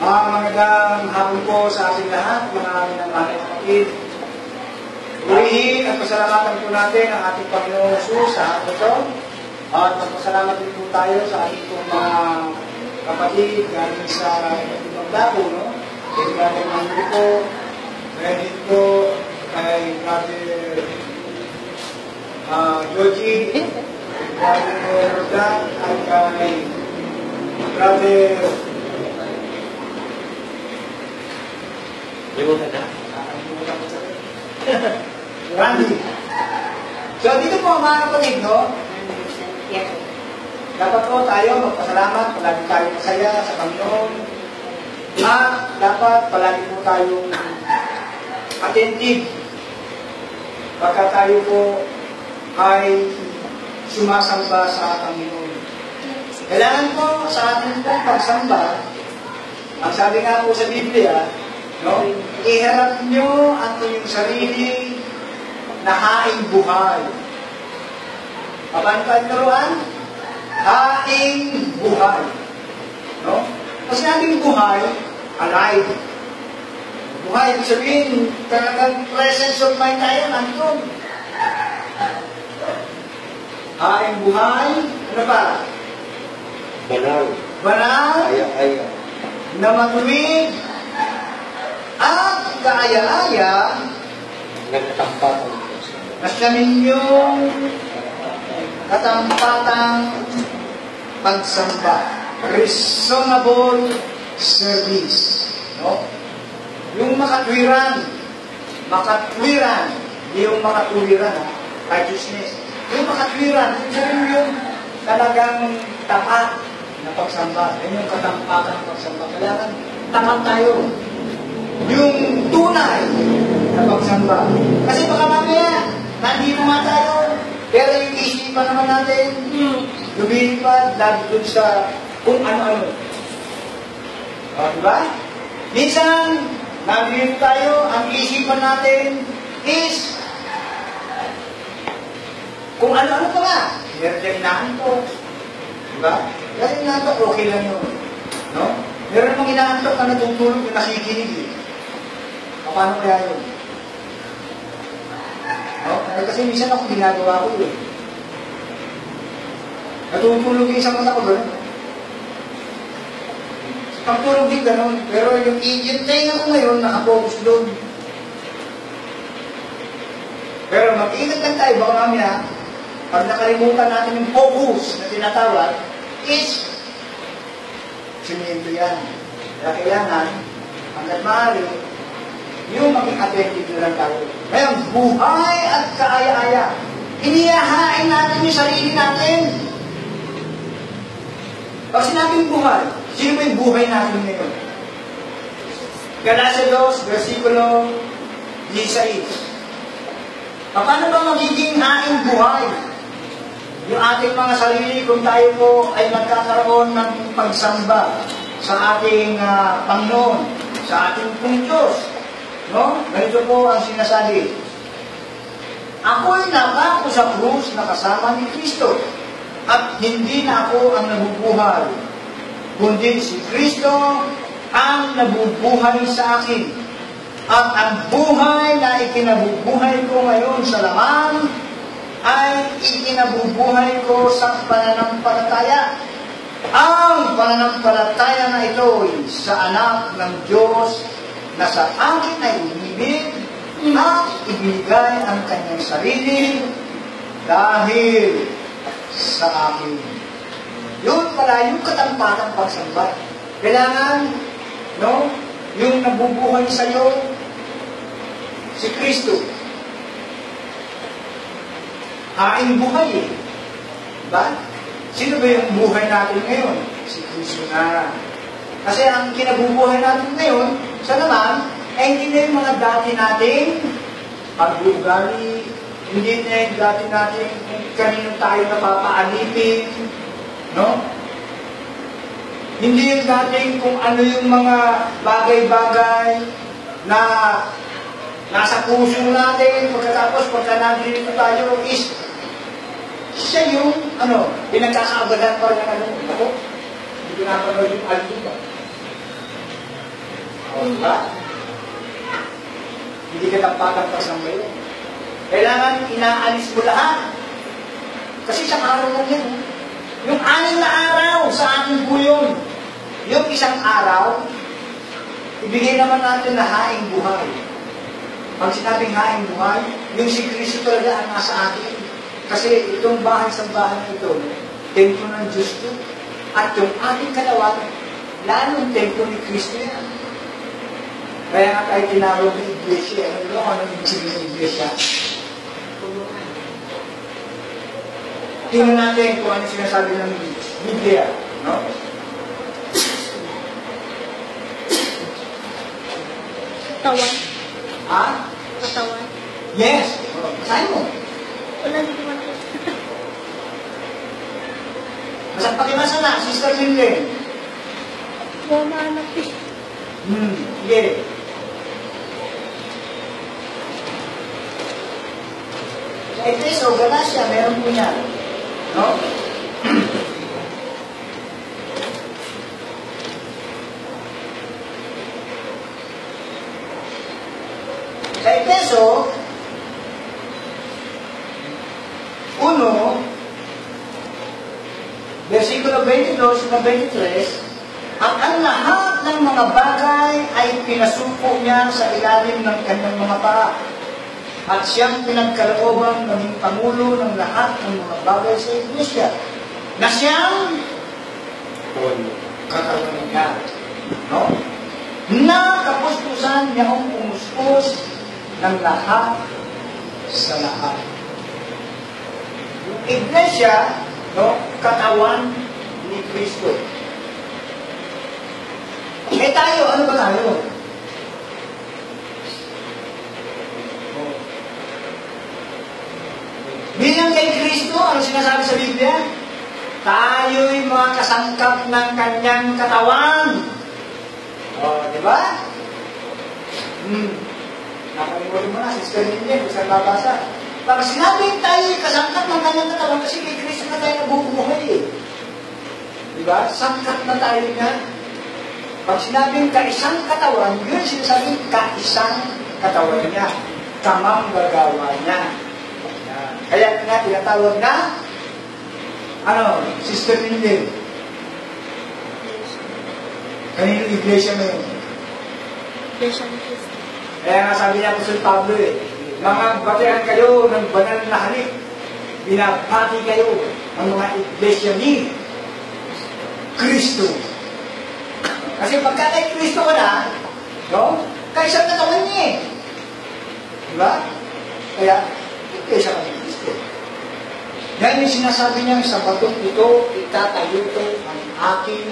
Magandang hapon po sa ating lahat, mga minamahal na kapatid. Purihin at pasalamatan po natin ang ating Panginoong Jesus sa hapon ito. At magpasalamat din po tayo sa ating mga kapatid galing sa ibang dako, no? Kay Brother Manrico, Reddit po, kay Brother Joji, kay Brother Rodan, at kay Brother Randy. So dito po mga kapatid, no? Dapat po tayo magpasalamat, palagi tayo masaya sa Panginoon. At dapat palagi po tayong attentive pagka tayo po ay sumasamba sa Panginoon. Kailangan po sa ating pong pagsamba, ang sabi nga po sa Biblia, no? Iharap nyo ang inyong sarili na haing buhay. Paano turuan? Haing buhay. No? Kasi natin buhay, alive. Buhay, ibig sabihin, talagang presence of mind tayo, nandun. Haing buhay, ano ba? Banal. Banal. Aya-aya. Na matuwid. At kaaya-aya, Nagkatampatan. nasa ninyong katampatang pagsamba. Reasonable service. No? Yung makatwiran, yung makatwiran, righteousness. Yung makatwiran, yung talagang tapat na pagsamba. Yan yung katampatang pagsamba. Kailangan tapat tayo. Yung tunay na pagsamba. Kasi baka mamaya, nandito nga tayo, pero yung isipan naman natin, lumilipad, lagi dun sa kung ano-ano. O, diba? Minsan, nandito tayo, ang isipan natin is kung ano-ano pa nga. Hinardahinaan ko. Diba? Kasi inaantok, okay lang yun. No? Meron mong inaantok na natutulog na nakikinig. Paano kaya yun? No? Kasi minsan ako ginagawa ko yun. Natutulog yung isang mata ko gano'n. Pagtulog din gano'n. Pero yung tenga ko ngayon, nakapokus doon. Pero mag-iingat lang tayo, baka mamaya, pag nakalimutan natin yung focus na tinatawag, is siniento yan. Kaya kailangan, hanggat maaari, yung maging attentive lang tayo. Ngayon, buhay at kaaya-aya. Inihahain natin yung sarili natin. Pag sinabing buhay, sino ba yung buhay natin ngayon? Galatia 2, versikulo 16. Paano ba magiging haing buhay? Yung ating mga sarili, kung tayo po ay nagkakaroon ng pagsamba sa ating Panginoon, sa ating pong Diyos. No? Ganito po ang sinasabi. Ako'y nakako sa krus na kasama ni Kristo at hindi na ako ang nabubuhay, kundi si Kristo ang nabubuhay sa akin. At ang buhay na ikinabubuhay ko ngayon sa laman ay ikinabubuhay ko sa pananampalataya. Ang pananampalataya na ito sa anak ng Diyos na sa akin ay umibig at ibigay ang kanyang sarili dahil sa akin. Yun pala, yung katampatang pagsamba. Kailangan, no, yung nabubuhay sa'yo, si Kristo. Haing buhay eh. Diba? Sino ba yung buhay natin ngayon? Si Kristo na. Kasi ang kinabubuhay natin ngayon, sa naman, ay hindi na yung mga dati nating pag-ugali, hindi na yung dati nating kung kanino tayo napapaalipin, no? Hindi yung dating kung ano yung mga bagay-bagay na nasa puso natin, pagkatapos pagka nandito tayo is siya yung, pinagkakaabalahan pa rin ng ako, hindi pinapanood yung album ba? diba? Hindi ka tampatampas ng ngayon. Kailangan inaalis mo lahat. Kasi isang araw lang yan. Yung 6 na araw sa ating buyon, yung isang araw, ibigay naman natin na haing buhay. Pag sinabing haing buhay, yung si Kristo talaga ang nasa atin. Kasi itong bahay-sambahan na ito, templo ng Diyos ito. At yung ating katawan, lalong templo ni Kristo yan. Kaya nga tayo tinawag ng iglesia. Ano ibig sabihin ng iglesia? Tingnan natin kung ano sinasabi ng Biblia. No? Katawan. Ha? Katawan. Yes. Basahin mo. Wala dito man. Pakimasa na, Sister Lynn. Buwan na anak eh. Sige. Sa Efeso, Galacia, meron po yan. No? Sa Efeso, 1, versikulo 22 na 23, at ang lahat ng mga bagay ay pinasuko niya sa ilalim ng kanyang mga paa. At siyang pinagkaloobang maging pangulo ng lahat ng mga bagay sa Iglesia, na siyang katawan niya. No? Na kapustusan niya ang umuspos ng lahat sa lahat. Yung Iglesia, no, katawan ni Kristo. Eh tayo, ano ba tayo? Bilang kay Kristo, ano sinasabi sa Biblia? Tayo'y mga kasangkap ng kanyang katawan. Di ba? Nakalimutin mo na, Sister Lynn, kung saan babasa. Pag sinabing tayo'y kasangkap ng kanyang katawan, kasi kay Kristo na tayo nabubuhay eh. Di ba? Sangkap na tayo niya. Pag sinabing kaisang katawan, yun sinasabing kaisang katawan niya. Tamang gagawa niya. Kaya nga tinatawag na Sister Lynn. Kanino iglesia mo yun? Iglesia ni Kristo. Kaya nga sabi niya Apostol Pablo mga batehan kayo ng banal na halik. Binabati kayo ang mga iglesia ni Kristo. Kasi pagka kay Kristo ka na, no? Kaisang katawan niya eh. Diba? Kaya, iglesia ka ni Kristo. Yan yung sinasabi niya sa batong ito, itatayo ko ang aking